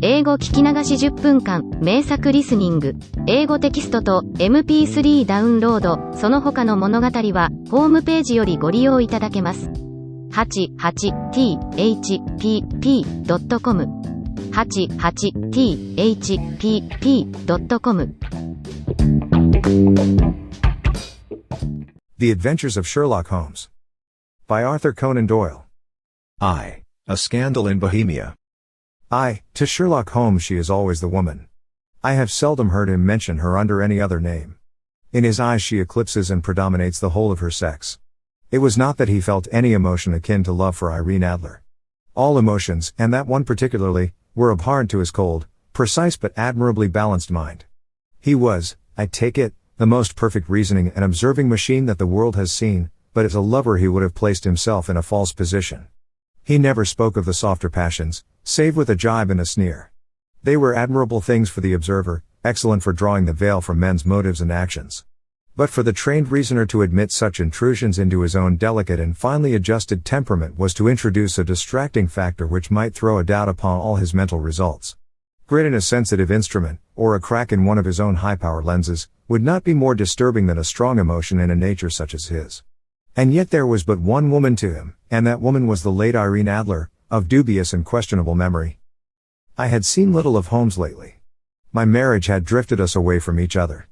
英語聞き流し10分間、名作リスニング、英語テキストと MP3 ダウンロード、その他の物語は、ホームページよりご利用いただけます。88thpp.com 88thpp.com The Adventures of Sherlock Holmes. By Arthur Conan Doyle. I. A Scandal in Bohemia. To Sherlock Holmes she is always the woman. I have seldom heard him mention her under any other name. In his eyes she eclipses and predominates the whole of her sex. It was not that he felt any emotion akin to love for Irene Adler. All emotions, and that one particularly, were abhorrent to his cold, precise but admirably balanced mind. He was, I take it, the most perfect reasoning and observing machine that the world has seen, but as a lover he would have placed himself in a false position. He never spoke of the softer passions, save with a jibe and a sneer. They were admirable things for the observer, excellent for drawing the veil from men's motives and actions. But for the trained reasoner to admit such intrusions into his own delicate and finely adjusted temperament was to introduce a distracting factor which might throw a doubt upon all his mental results. Grit in a sensitive instrument, or a crack in one of his own high-power lenses, would not be more disturbing than a strong emotion in a nature such as his. And yet there was but one woman to him, and that woman was the late Irene Adler, of dubious and questionable memory. I had seen little of Holmes lately. My marriage had drifted us away from each other.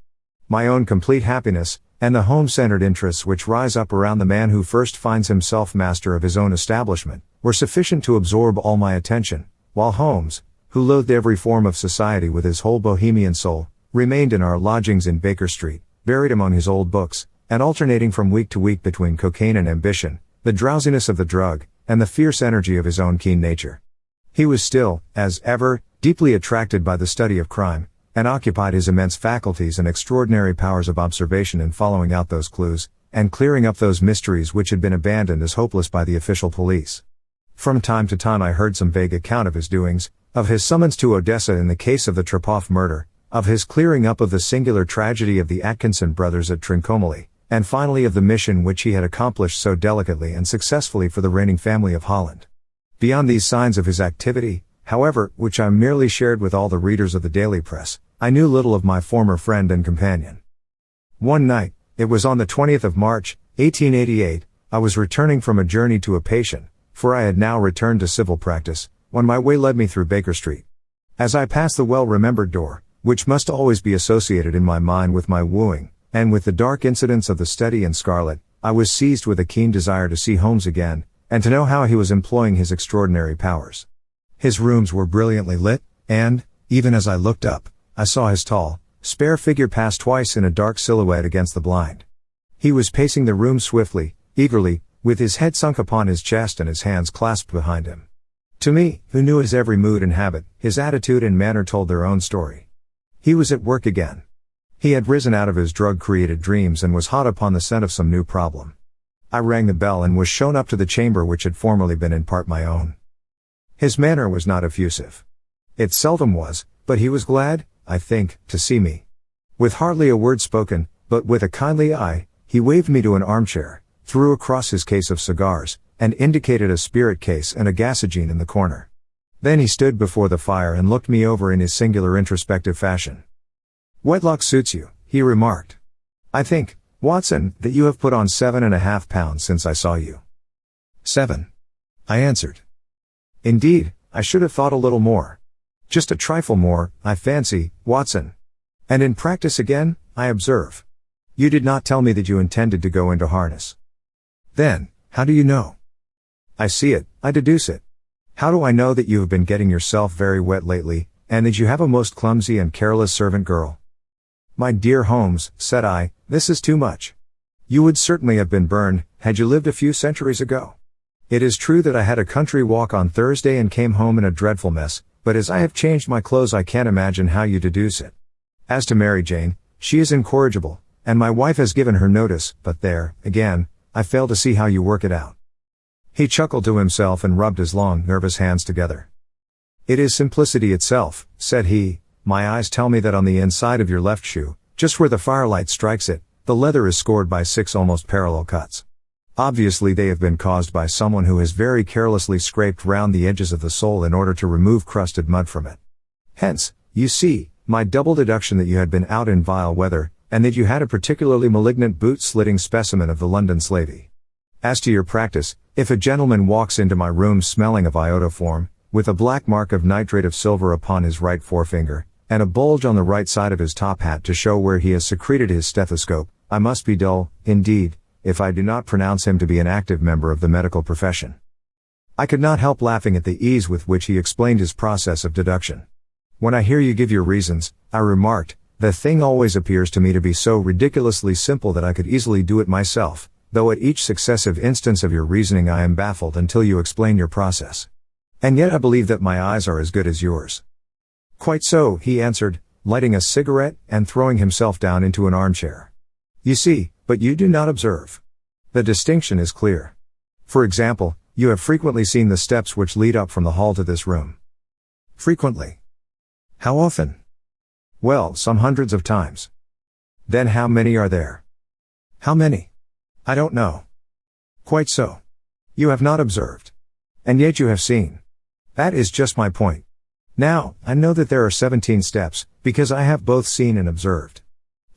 My own complete happiness, and the home-centered interests which rise up around the man who first finds himself master of his own establishment, were sufficient to absorb all my attention, while Holmes, who loathed every form of society with his whole bohemian soul, remained in our lodgings in Baker Street, buried among his old books, and alternating from week to week between cocaine and ambition, the drowsiness of the drug, and the fierce energy of his own keen nature. He was still, as ever, deeply attracted by the study of crime, and occupied his immense faculties and extraordinary powers of observation in following out those clues, and clearing up those mysteries which had been abandoned as hopeless by the official police. From time to time I heard some vague account of his doings, of his summons to Odessa in the case of the Trepoff murder, of his clearing up of the singular tragedy of the Atkinson brothers at Trincomalee, and finally of the mission which he had accomplished so delicately and successfully for the reigning family of Holland. Beyond these signs of his activity, however, which I merely shared with all the readers of the daily press, I knew little of my former friend and companion. One night, it was on the 20th of March, 1888, I was returning from a journey to a patient, for I had now returned to civil practice, when my way led me through Baker Street. As I passed the well-remembered door, which must always be associated in my mind with my wooing, and with the dark incidents of the Study in Scarlet, I was seized with a keen desire to see Holmes again, and to know how he was employing his extraordinary powers. His rooms were brilliantly lit, and, even as I looked up, I saw his tall, spare figure pass twice in a dark silhouette against the blind. He was pacing the room swiftly, eagerly, with his head sunk upon his chest and his hands clasped behind him. To me, who knew his every mood and habit, his attitude and manner told their own story. He was at work again. He had risen out of his drug-created dreams and was hot upon the scent of some new problem. I rang the bell and was shown up to the chamber which had formerly been in part my own. His manner was not effusive. It seldom was, but he was glad, I think, to see me. With hardly a word spoken, but with a kindly eye, he waved me to an armchair, threw across his case of cigars, and indicated a spirit case and a gasogene in the corner. Then he stood before the fire and looked me over in his singular introspective fashion. "Wedlock suits you," he remarked. "I think, Watson, that you have put on 7.5 pounds since I saw you." 7. I answered. "Indeed, I should have thought a little more. Just a trifle more, I fancy, Watson. And in practice again, I observe. You did not tell me that you intended to go into harness." "Then, how do you know?" "I see it, I deduce it. How do I know that you have been getting yourself very wet lately, and that you have a most clumsy and careless servant girl?" "My dear Holmes," said I, "this is too much. You would certainly have been burned, had you lived a few centuries ago. It is true that I had a country walk on Thursday and came home in a dreadful mess, but as I have changed my clothes I can't imagine how you deduce it. As to Mary Jane, she is incorrigible, and my wife has given her notice, but there, again, I fail to see how you work it out." He chuckled to himself and rubbed his long, nervous hands together. "It is simplicity itself," said he. "My eyes tell me that on the inside of your left shoe, just where the firelight strikes it, the leather is scored by 6 almost parallel cuts. Obviously they have been caused by someone who has very carelessly scraped round the edges of the sole in order to remove crusted mud from it. Hence, you see, my double deduction that you had been out in vile weather, and that you had a particularly malignant boot-slitting specimen of the London slavey. As to your practice, if a gentleman walks into my room smelling of iodoform, with a black mark of nitrate of silver upon his right forefinger, and a bulge on the right side of his top hat to show where he has secreted his stethoscope, I must be dull, indeed, if I do not pronounce him to be an active member of the medical profession. I could not help laughing at the ease with which he explained his process of deduction. When I hear you give your reasons, I remarked, the thing always appears to me to be so ridiculously simple that I could easily do it myself, though at each successive instance of your reasoning I am baffled until you explain your process. And yet I believe that my eyes are as good as yours. Quite so, he answered, lighting a cigarette and throwing himself down into an armchair. You see, but you do not observe. The distinction is clear. For example, you have frequently seen the steps which lead up from the hall to this room. Frequently. How often? Well, some hundreds of times. Then how many are there? How many? I don't know. Quite so. You have not observed. And yet you have seen. That is just my point. Now, I know that there are 17 steps, because I have both seen and observed.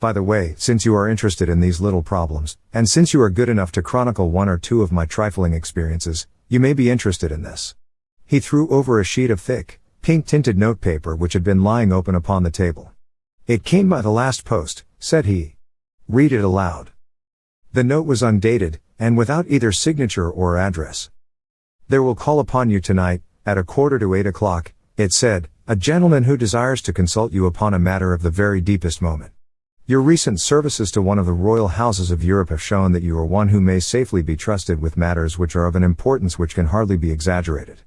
By the way, since you are interested in these little problems, and since you are good enough to chronicle one or two of my trifling experiences, you may be interested in this. He threw over a sheet of thick, pink-tinted notepaper which had been lying open upon the table. It came by the last post, said he. Read it aloud. The note was undated, and without either signature or address. There will call upon you tonight, at 7:45, it said, a gentleman who desires to consult you upon a matter of the very deepest moment. Your recent services to one of the royal houses of Europe have shown that you are one who may safely be trusted with matters which are of an importance which can hardly be exaggerated.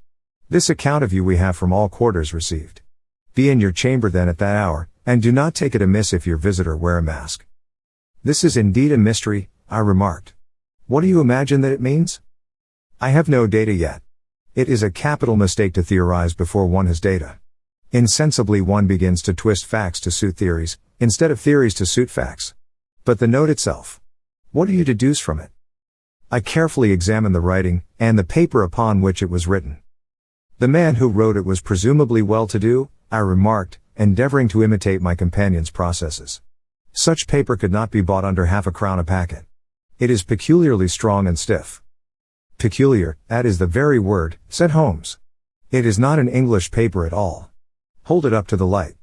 This account of you we have from all quarters received. Be in your chamber then at that hour, and do not take it amiss if your visitor wear a mask. This is indeed a mystery, I remarked. What do you imagine that it means? I have no data yet. It is a capital mistake to theorize before one has data. Insensibly one begins to twist facts to suit theories, instead of theories to suit facts. But the note itself. What do you deduce from it? I carefully examined the writing, and the paper upon which it was written. The man who wrote it was presumably well-to-do, I remarked, endeavoring to imitate my companion's processes. Such paper could not be bought under £0.50 a packet. It is peculiarly strong and stiff. Peculiar, that is the very word, said Holmes. It is not an English paper at all. Hold it up to the light.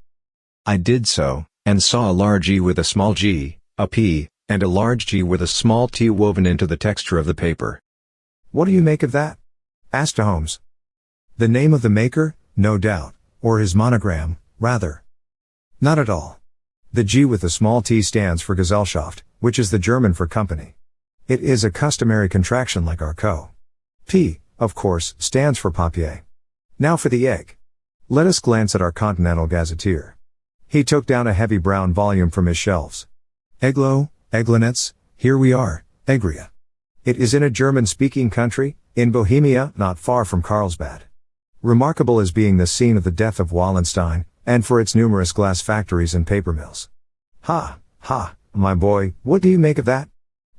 I did so, and saw a large E with a small g, a P, and a large G with a small t woven into the texture of the paper. What do you make of that? Asked Holmes. The name of the maker, no doubt, or his monogram, rather. Not at all. The G with the small t stands for Gesellschaft, which is the German for company. It is a customary contraction like our co. P, of course, stands for papier. Now for the egg. Let us glance at our Continental Gazetteer. He took down a heavy brown volume from his shelves. Eglo, Eglinets, here we are, Egria. It is in a German-speaking country, in Bohemia, not far from Carlsbad. Remarkable as being the scene of the death of Wallenstein, and for its numerous glass factories and paper mills. Ha, my boy, what do you make of that?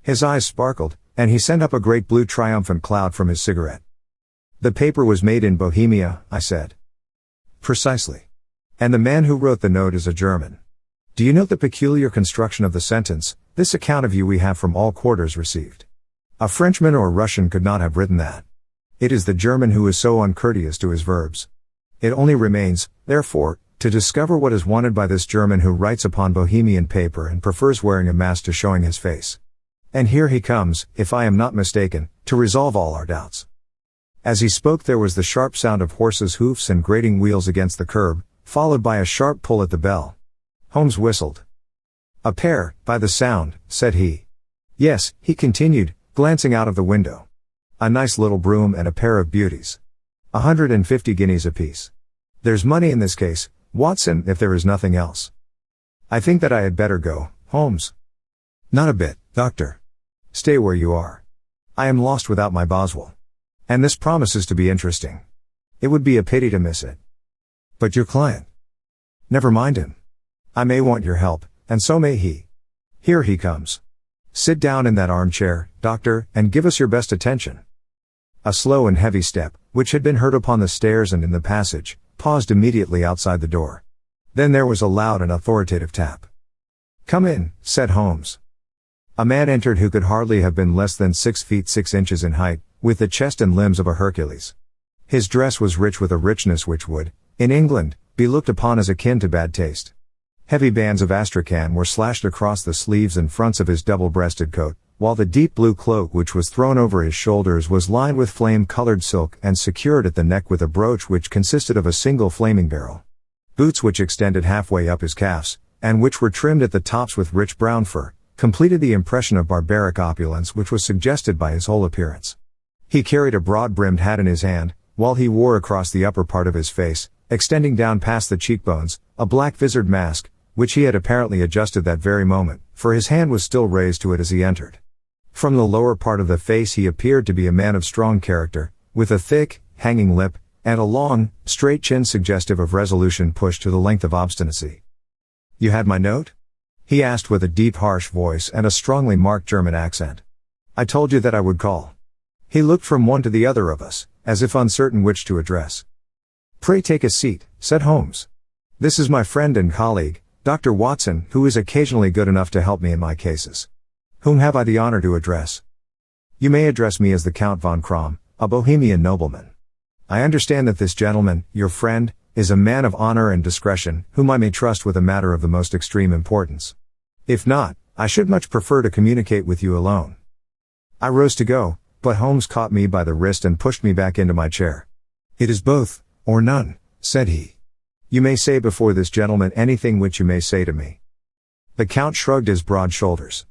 His eyes sparkled, and he sent up a great blue triumphant cloud from his cigarette. The paper was made in Bohemia, I said. Precisely. And the man who wrote the note is a German. Do you note the peculiar construction of the sentence, this account of you we have from all quarters received? A Frenchman or Russian could not have written that. It is the German who is so uncourteous to his verbs. It only remains, therefore, to discover what is wanted by this German who writes upon Bohemian paper and prefers wearing a mask to showing his face. And here he comes, if I am not mistaken, to resolve all our doubts. As he spoke there was the sharp sound of horses' hoofs and grating wheels against the curb, followed by a sharp pull at the bell. Holmes whistled. A pair, by the sound, said he. Yes, he continued, glancing out of the window. A nice little brougham and a pair of beauties. 150 guineas apiece. There's money in this case, Watson, if there is nothing else. I think that I had better go, Holmes. Not a bit, Doctor. Stay where you are. I am lost without my Boswell. And this promises to be interesting. It would be a pity to miss it. But your client? Never mind him. I may want your help, and so may he. Here he comes. Sit down in that armchair, Doctor, and give us your best attention. A slow and heavy step, which had been heard upon the stairs and in the passage, paused immediately outside the door. Then there was a loud and authoritative tap. "Come in," said Holmes. A man entered who could hardly have been less than 6 feet 6 inches in height, with the chest and limbs of a Hercules. His dress was rich with a richness which would, in England, be looked upon as akin to bad taste. Heavy bands of astrakhan were slashed across the sleeves and fronts of his double-breasted coat, while the deep blue cloak which was thrown over his shoulders was lined with flame-colored silk and secured at the neck with a brooch which consisted of a single flaming barrel. Boots which extended halfway up his calves, and which were trimmed at the tops with rich brown fur, completed the impression of barbaric opulence which was suggested by his whole appearance. He carried a broad-brimmed hat in his hand, while he wore across the upper part of his face, extending down past the cheekbones, a black visored mask, which he had apparently adjusted that very moment, for his hand was still raised to it as he entered. From the lower part of the face he appeared to be a man of strong character, with a thick, hanging lip, and a long, straight chin suggestive of resolution pushed to the length of obstinacy. "You had my note?" he asked with a deep harsh voice and a strongly marked German accent. "I told you that I would call." He looked from one to the other of us, as if uncertain which to address. "Pray take a seat," said Holmes. "This is my friend and colleague, Dr. Watson, who is occasionally good enough to help me in my cases. Whom have I the honor to address?" "You may address me as the Count von Krom, a Bohemian nobleman. I understand that this gentleman, your friend, is a man of honor and discretion, whom I may trust with a matter of the most extreme importance. If not, I should much prefer to communicate with you alone." I rose to go, but Holmes caught me by the wrist and pushed me back into my chair. "It is both, or none," said he. "You may say before this gentleman anything which you may say to me." The Count shrugged his broad shoulders.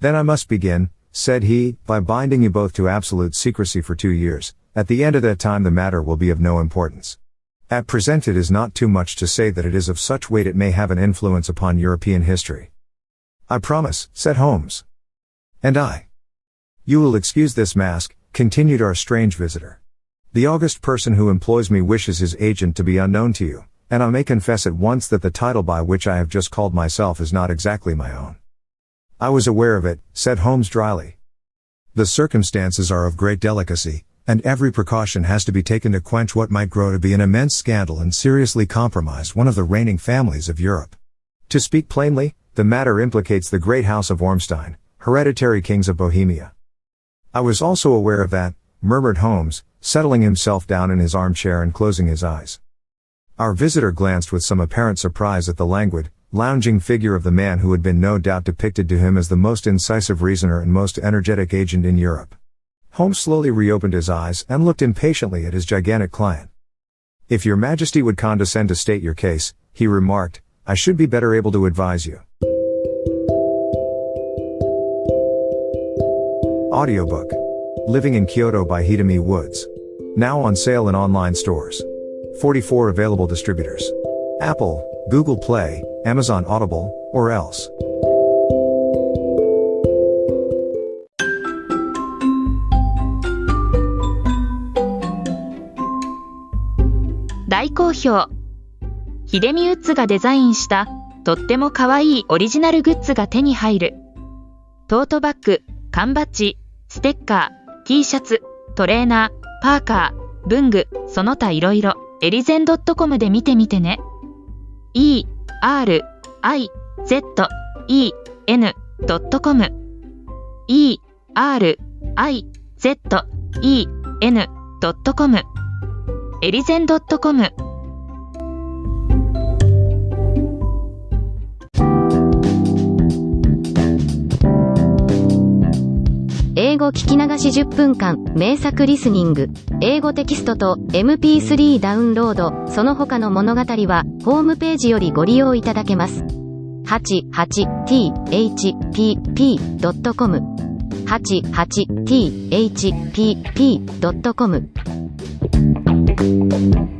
"Then I must begin," said he, "by binding you both to absolute secrecy for 2 years. At the end of that time the matter will be of no importance. At present it is not too much to say that it is of such weight it may have an influence upon European history." "I promise," said Holmes. "And I." "You will excuse this mask," continued our strange visitor. "The august person who employs me wishes his agent to be unknown to you, and I may confess at once that the title by which I have just called myself is not exactly my own." "I was aware of it," said Holmes dryly. "The circumstances are of great delicacy, and every precaution has to be taken to quench what might grow to be an immense scandal and seriously compromise one of the reigning families of Europe. To speak plainly, the matter implicates the great house of Ormstein, hereditary kings of Bohemia." "I was also aware of that," murmured Holmes, settling himself down in his armchair and closing his eyes. Our visitor glanced with some apparent surprise at the languid, lounging figure of the man who had been no doubt depicted to him as the most incisive reasoner and most energetic agent in Europe. Holmes slowly reopened his eyes and looked impatiently at his gigantic client. "If your Majesty would condescend to state your case," he remarked, "I should be better able to advise you." Audiobook. Living in Kyoto by Hidemi Woods. Now on sale in online stores. 44 available distributors. Apple, Google Play, Amazon Audible, or else. 大好評。秀美ウッズがデザインしたとっても可愛いオリジナルグッズが手に入る。トートバッグ、缶バッジ、ステッカー、T シャツ、トレーナー、パーカー、文具、その他いろいろ、エリゼン .com で見てみてね。erizen.com erizen.com エリゼン .com。 英語聞き流し10分間名作リスニング。英語テキストと MP3 ダウンロード、その他の物語はホームページよりご利用いただけます。88thpp.com 88thpp.com